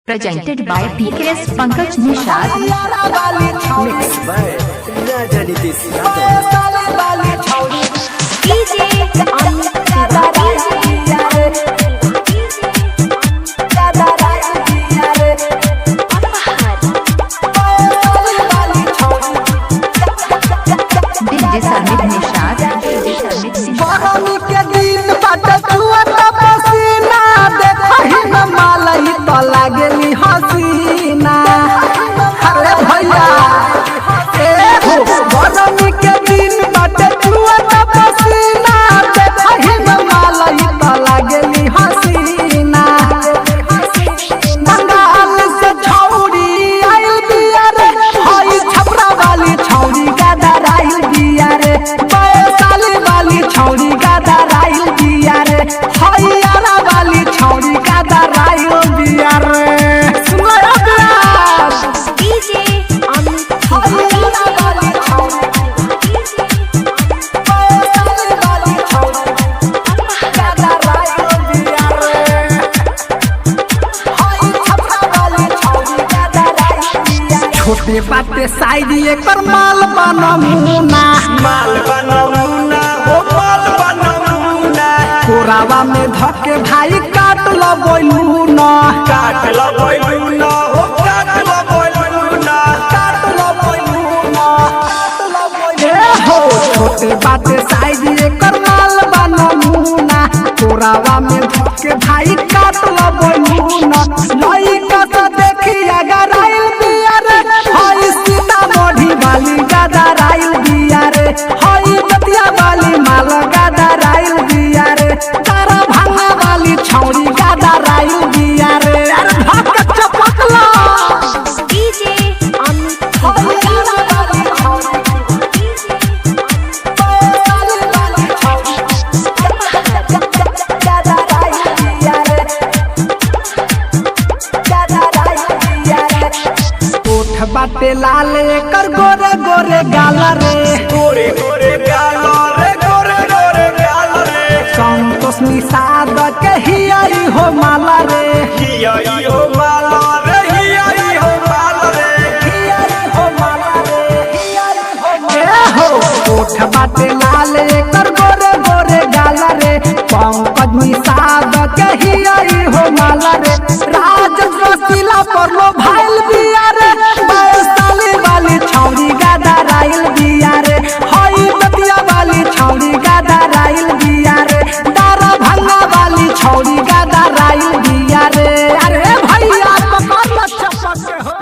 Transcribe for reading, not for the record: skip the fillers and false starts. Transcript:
Presented by PKS Pankaj Nishad. Mixed by Raja Nitish लागेली हसीना अरे भैया गरमी के दिन बाटे छुआ पसीना देखहि मालई त लागेली हसीना बंगाल से छौरी आइल बिया रे हई छपरा वाली छौरी गदर आइल बिया रे वैशाली वाली छौरी गदर आइल बिया रे हई आरा वाली छौरी गदर आइल बिया रे। छोटे बाटे साइड एकर माल बनमुना कोरावा में धके भाई काट लबैलू न छोटे बाटे साइड एकर माल बनमुना कोरावा में धके भाई काट लबैलू न लइका तो देखी अगर आइल बिया रे हई सीतामढ़ी वाली गदर आइल बिया रे हई बतिया वाली माल गदर आइल बिया रे तारा भांगा वाली छौरी गदर आइल बिया रे अरे भक चपकला डीजे बाटे लाल एकर गोरे गोरे गाल रे गोरे गोरे गाल रे संतोष निषाद के हियाई हो माला रे हियाई हो माला रे हियाई हो माला रे हियाई हो माला रे हियाई हो माला हो ओठ बाटे लाल एकर गोरे गोरे गाल रे पंकज निषाद के हियाई हो माला रे राज रसीला पर लो भाइल बिया रे वैशाली वाली छौरी गदर आइल बिया रे हई बतिया वाली छौरी गदर आइल बिया रे तारा भंगा वाली छौरी गदर आइल बिया रे अरे भैया पकड़ ल चपक हो।